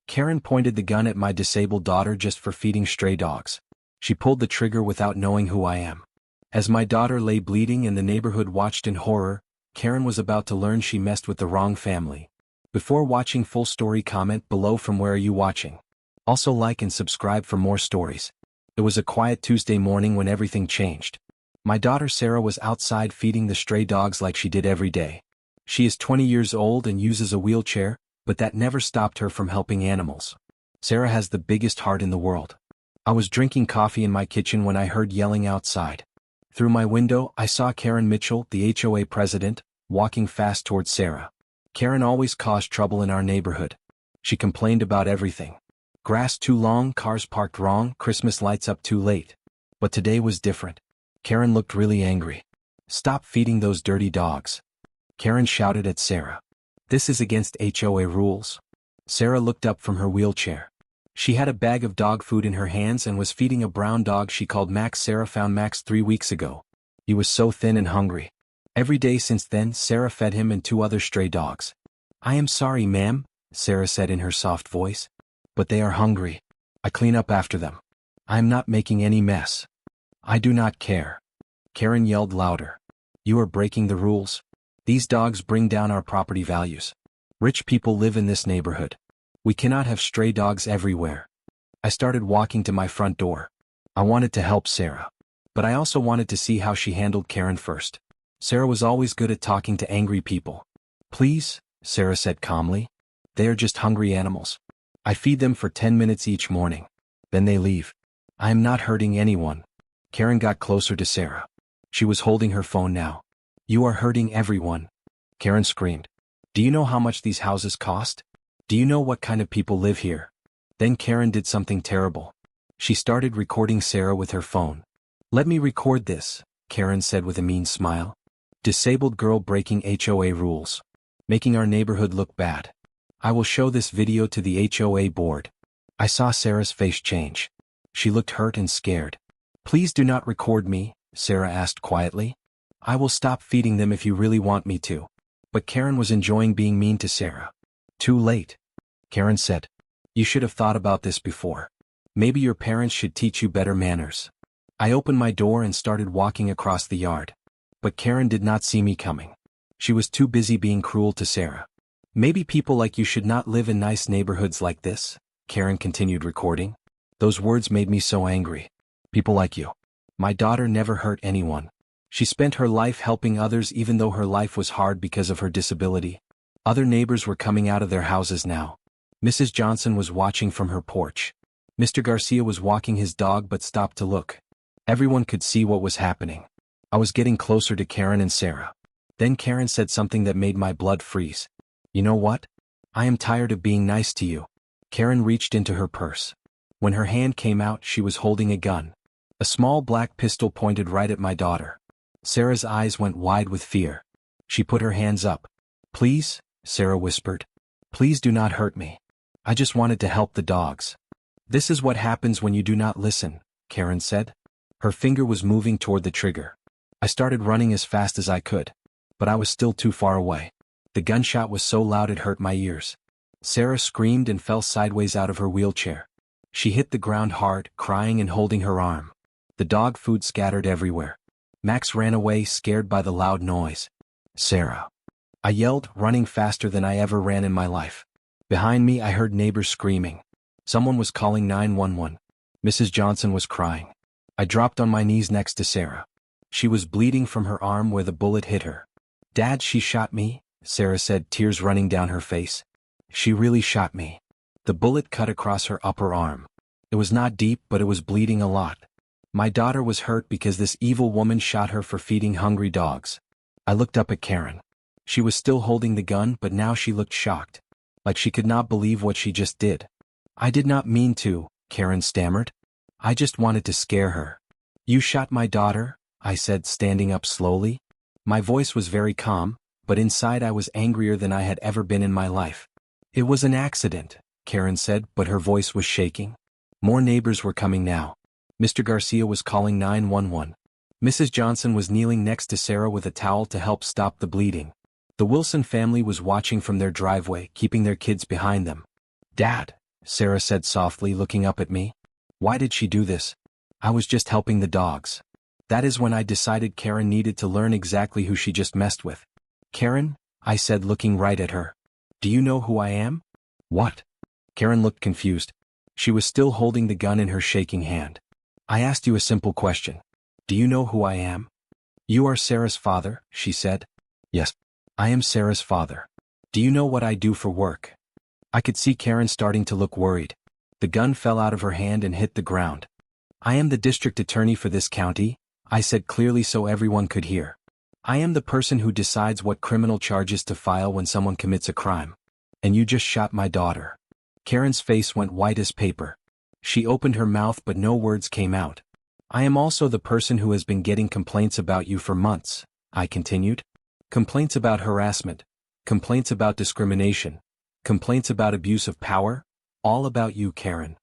Karen pointed the gun at my disabled daughter just for feeding stray dogs. She pulled the trigger without knowing who I am. As my daughter lay bleeding and the neighborhood watched in horror, Karen was about to learn she messed with the wrong family. Before watching full story, comment below from where are you watching. Also like and subscribe for more stories. It was a quiet Tuesday morning when everything changed. My daughter Sarah was outside feeding the stray dogs like she did every day. She is 20 years old and uses a wheelchair, but that never stopped her from helping animals. Sarah has the biggest heart in the world. I was drinking coffee in my kitchen when I heard yelling outside. Through my window, I saw Karen Mitchell, the HOA president, walking fast towards Sarah. Karen always caused trouble in our neighborhood. She complained about everything. Grass too long, cars parked wrong, Christmas lights up too late. But today was different. Karen looked really angry. "Stop feeding those dirty dogs," Karen shouted at Sarah. "This is against HOA rules." Sarah looked up from her wheelchair. She had a bag of dog food in her hands and was feeding a brown dog she called Max. Sarah found Max 3 weeks ago. He was so thin and hungry. Every day since then, Sarah fed him and 2 other stray dogs. "I am sorry, ma'am," Sarah said in her soft voice. "But they are hungry. I clean up after them. I am not making any mess." "I do not care," Karen yelled louder. "You are breaking the rules. These dogs bring down our property values. Rich people live in this neighborhood. We cannot have stray dogs everywhere." I started walking to my front door. I wanted to help Sarah. But I also wanted to see how she handled Karen first. Sarah was always good at talking to angry people. "Please," Sarah said calmly. "They are just hungry animals. I feed them for 10 minutes each morning. Then they leave. I am not hurting anyone." Karen got closer to Sarah. She was holding her phone now. "You are hurting everyone," Karen screamed. "Do you know how much these houses cost? Do you know what kind of people live here?" Then Karen did something terrible. She started recording Sarah with her phone. "Let me record this," Karen said with a mean smile. "Disabled girl breaking HOA rules. Making our neighborhood look bad. I will show this video to the HOA board." I saw Sarah's face change. She looked hurt and scared. "Please do not record me," Sarah asked quietly. "I will stop feeding them if you really want me to." But Karen was enjoying being mean to Sarah. "Too late," Karen said. "You should have thought about this before. Maybe your parents should teach you better manners." I opened my door and started walking across the yard. But Karen did not see me coming. She was too busy being cruel to Sarah. "Maybe people like you should not live in nice neighborhoods like this," Karen continued recording. Those words made me so angry. People like you. My daughter never hurt anyone. She spent her life helping others even though her life was hard because of her disability. Other neighbors were coming out of their houses now. Mrs. Johnson was watching from her porch. Mr. Garcia was walking his dog but stopped to look. Everyone could see what was happening. I was getting closer to Karen and Sarah. Then Karen said something that made my blood freeze. "You know what? I am tired of being nice to you." Karen reached into her purse. When her hand came out, she was holding a gun. A small black pistol pointed right at my daughter. Sarah's eyes went wide with fear. She put her hands up. "Please," Sarah whispered. "Please do not hurt me. I just wanted to help the dogs." "This is what happens when you do not listen," Karen said. Her finger was moving toward the trigger. I started running as fast as I could. But I was still too far away. The gunshot was so loud it hurt my ears. Sarah screamed and fell sideways out of her wheelchair. She hit the ground hard, crying and holding her arm. The dog food scattered everywhere. Max ran away, scared by the loud noise. "Sarah!" I yelled, running faster than I ever ran in my life. Behind me I heard neighbors screaming. Someone was calling 911. Mrs. Johnson was crying. I dropped on my knees next to Sarah. She was bleeding from her arm where the bullet hit her. "Dad, she shot me," Sarah said, tears running down her face. "She really shot me." The bullet cut across her upper arm. It was not deep, but it was bleeding a lot. My daughter was hurt because this evil woman shot her for feeding hungry dogs. I looked up at Karen. She was still holding the gun, but now she looked shocked. Like she could not believe what she just did. "I did not mean to," Karen stammered. "I just wanted to scare her." "You shot my daughter?" I said, standing up slowly. My voice was very calm, but inside I was angrier than I had ever been in my life. "It was an accident," Karen said, but her voice was shaking. More neighbors were coming now. Mr. Garcia was calling 911. Mrs. Johnson was kneeling next to Sarah with a towel to help stop the bleeding. The Wilson family was watching from their driveway, keeping their kids behind them. "Dad," Sarah said softly, looking up at me. Why did she do this? I was just helping the dogs. That is when I decided Karen needed to learn exactly who she just messed with. Karen, I said, looking right at her. Do you know who I am? What? Karen looked confused. She was still holding the gun in her shaking hand. I asked you a simple question. Do you know who I am? You are Sarah's father, she said. Yes. I am Sarah's father. Do you know what I do for work? I could see Karen starting to look worried. The gun fell out of her hand and hit the ground. I am the district attorney for this county, I said clearly so everyone could hear. I am the person who decides what criminal charges to file when someone commits a crime. And you just shot my daughter. Karen's face went white as paper. She opened her mouth but no words came out. I am also the person who has been getting complaints about you for months, I continued. Complaints about harassment. Complaints about discrimination. Complaints about abuse of power. All about you, Karen.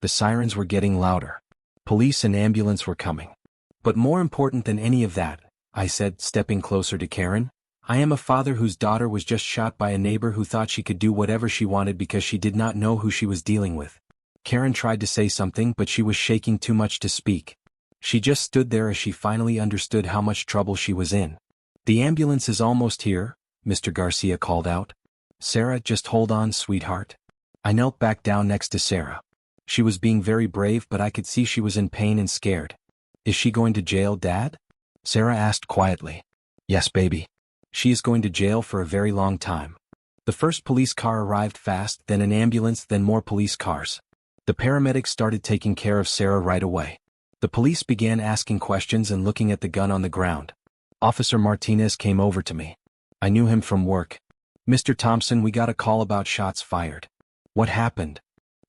The sirens were getting louder. Police and ambulance were coming. But more important than any of that, I said, stepping closer to Karen, I am a father whose daughter was just shot by a neighbor who thought she could do whatever she wanted because she did not know who she was dealing with. Karen tried to say something but she was shaking too much to speak. She just stood there as she finally understood how much trouble she was in. The ambulance is almost here, Mr. Garcia called out. Sarah, just hold on, sweetheart. I knelt back down next to Sarah. She was being very brave but I could see she was in pain and scared. Is she going to jail, Dad? Sarah asked quietly. Yes, baby. She is going to jail for a very long time. The first police car arrived fast, then an ambulance, then more police cars. The paramedics started taking care of Sarah right away. The police began asking questions and looking at the gun on the ground. Officer Martinez came over to me. I knew him from work. Mr. Thompson, we got a call about shots fired. What happened?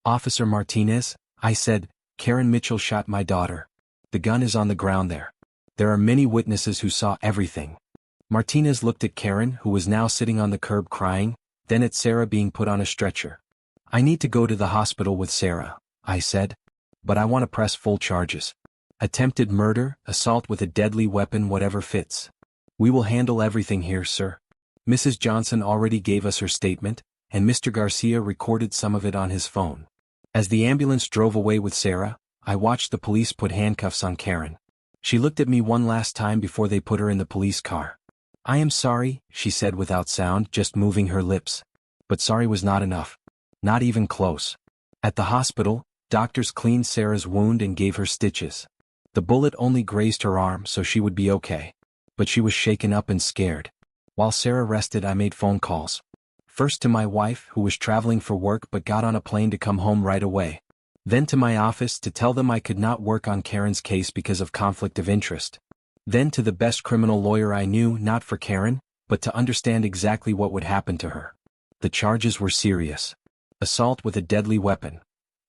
Officer Martinez, I said, Karen Mitchell shot my daughter. The gun is on the ground there. There are many witnesses who saw everything. Martinez looked at Karen, who was now sitting on the curb crying, then at Sarah being put on a stretcher. I need to go to the hospital with Sarah, I said. But I want to press full charges. Attempted murder, assault with a deadly weapon, whatever fits. We will handle everything here, sir. Mrs. Johnson already gave us her statement, and Mr. Garcia recorded some of it on his phone. As the ambulance drove away with Sarah, I watched the police put handcuffs on Karen. She looked at me one last time before they put her in the police car. I am sorry, she said without sound, just moving her lips. But sorry was not enough. Not even close. At the hospital, doctors cleaned Sarah's wound and gave her stitches. The bullet only grazed her arm so she would be okay. But she was shaken up and scared. While Sarah rested, I made phone calls. First to my wife, who was traveling for work but got on a plane to come home right away. Then to my office to tell them I could not work on Karen's case because of conflict of interest. Then to the best criminal lawyer I knew, not for Karen, but to understand exactly what would happen to her. The charges were serious. Assault with a deadly weapon.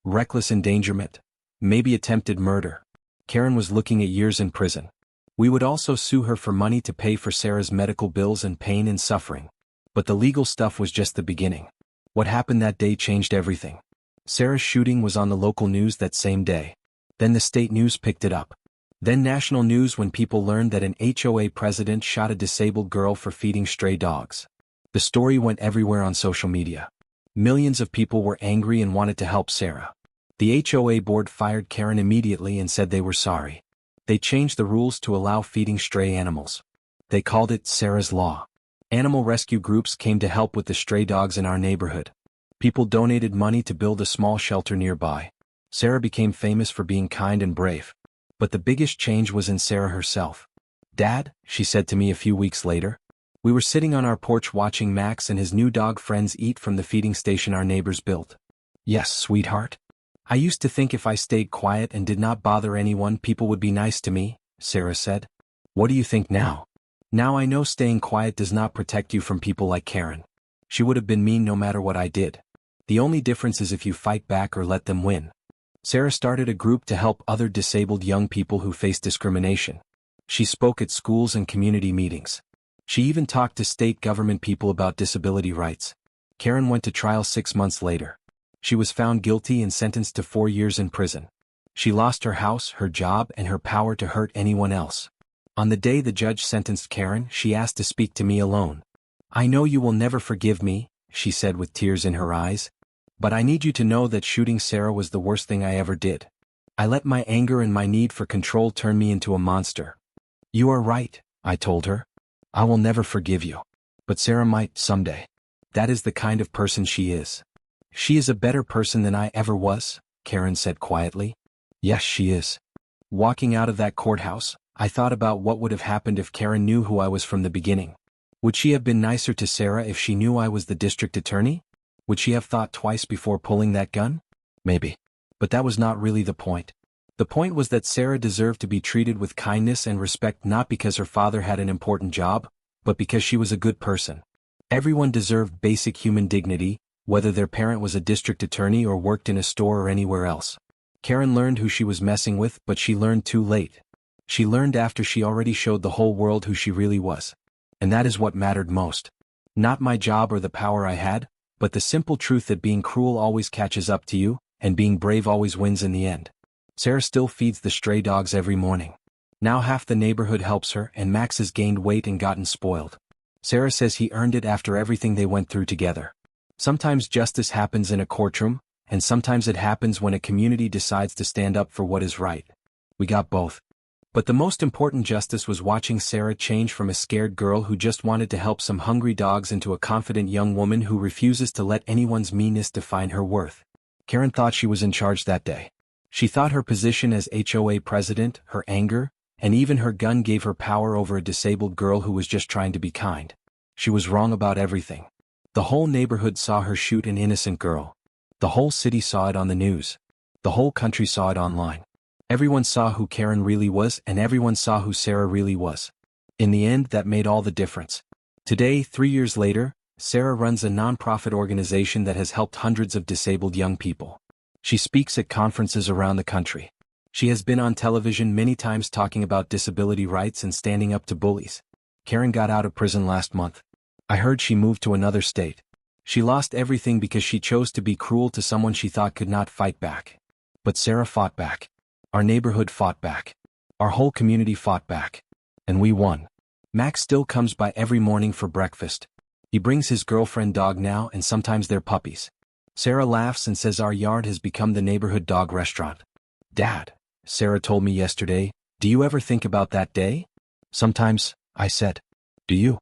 Reckless endangerment. Maybe attempted murder. Karen was looking at years in prison. We would also sue her for money to pay for Sarah's medical bills and pain and suffering. But the legal stuff was just the beginning. What happened that day changed everything. Sarah's shooting was on the local news that same day. Then the state news picked it up. Then national news when people learned that an HOA president shot a disabled girl for feeding stray dogs. The story went everywhere on social media. Millions of people were angry and wanted to help Sarah. The HOA board fired Karen immediately and said they were sorry. They changed the rules to allow feeding stray animals. They called it Sarah's Law. Animal rescue groups came to help with the stray dogs in our neighborhood. People donated money to build a small shelter nearby. Sarah became famous for being kind and brave. But the biggest change was in Sarah herself. Dad, she said to me a few weeks later. We were sitting on our porch watching Max and his new dog friends eat from the feeding station our neighbors built. Yes, sweetheart. I used to think if I stayed quiet and did not bother anyone, people would be nice to me, Sarah said. What do you think now? Now I know staying quiet does not protect you from people like Karen. She would have been mean no matter what I did. The only difference is if you fight back or let them win. Sarah started a group to help other disabled young people who face discrimination. She spoke at schools and community meetings. She even talked to state government people about disability rights. Karen went to trial 6 months later. She was found guilty and sentenced to 4 years in prison. She lost her house, her job, and her power to hurt anyone else. On the day the judge sentenced Karen, she asked to speak to me alone. I know you will never forgive me, she said with tears in her eyes. But I need you to know that shooting Sarah was the worst thing I ever did. I let my anger and my need for control turn me into a monster. You are right, I told her. I will never forgive you. But Sarah might, someday. That is the kind of person she is. She is a better person than I ever was, Karen said quietly. Yes, she is. Walking out of that courthouse, I thought about what would have happened if Karen knew who I was from the beginning. Would she have been nicer to Sarah if she knew I was the district attorney? Would she have thought twice before pulling that gun? Maybe. But that was not really the point. The point was that Sarah deserved to be treated with kindness and respect, not because her father had an important job, but because she was a good person. Everyone deserved basic human dignity, whether their parent was a district attorney or worked in a store or anywhere else. Karen learned who she was messing with, but she learned too late. She learned after she already showed the whole world who she really was. And that is what mattered most. Not my job or the power I had, but the simple truth that being cruel always catches up to you, and being brave always wins in the end. Sarah still feeds the stray dogs every morning. Now half the neighborhood helps her, and Max has gained weight and gotten spoiled. Sarah says he earned it after everything they went through together. Sometimes justice happens in a courtroom, and sometimes it happens when a community decides to stand up for what is right. We got both. But the most important justice was watching Sarah change from a scared girl who just wanted to help some hungry dogs into a confident young woman who refuses to let anyone's meanness define her worth. Karen thought she was in charge that day. She thought her position as HOA president, her anger, and even her gun gave her power over a disabled girl who was just trying to be kind. She was wrong about everything. The whole neighborhood saw her shoot an innocent girl. The whole city saw it on the news. The whole country saw it online. Everyone saw who Karen really was, and everyone saw who Sarah really was. In the end, that made all the difference. Today, 3 years later, Sarah runs a nonprofit organization that has helped hundreds of disabled young people. She speaks at conferences around the country. She has been on television many times talking about disability rights and standing up to bullies. Karen got out of prison last month. I heard she moved to another state. She lost everything because she chose to be cruel to someone she thought could not fight back. But Sarah fought back. Our neighborhood fought back. Our whole community fought back. And we won. Max still comes by every morning for breakfast. He brings his girlfriend dog now, and sometimes their puppies. Sarah laughs and says our yard has become the neighborhood dog restaurant. Dad, Sarah told me yesterday, do you ever think about that day? Sometimes, I said. Do you?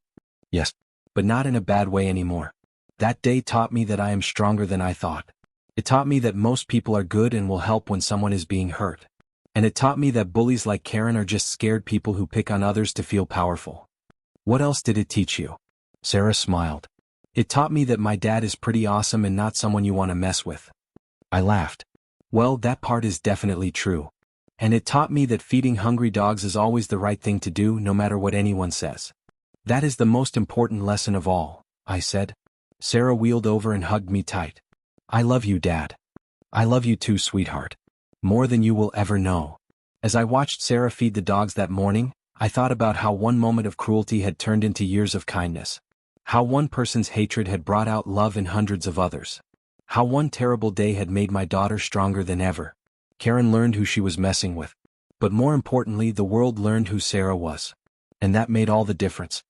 Yes. But not in a bad way anymore. That day taught me that I am stronger than I thought. It taught me that most people are good and will help when someone is being hurt. And it taught me that bullies like Karen are just scared people who pick on others to feel powerful. What else did it teach you? Sarah smiled. It taught me that my dad is pretty awesome and not someone you want to mess with. I laughed. Well, that part is definitely true. And it taught me that feeding hungry dogs is always the right thing to do, no matter what anyone says. That is the most important lesson of all, I said. Sarah wheeled over and hugged me tight. I love you, Dad. I love you too, sweetheart. More than you will ever know. As I watched Sarah feed the dogs that morning, I thought about how one moment of cruelty had turned into years of kindness. How one person's hatred had brought out love in hundreds of others. How one terrible day had made my daughter stronger than ever. Karen learned who she was messing with. But more importantly, the world learned who Sarah was. And that made all the difference.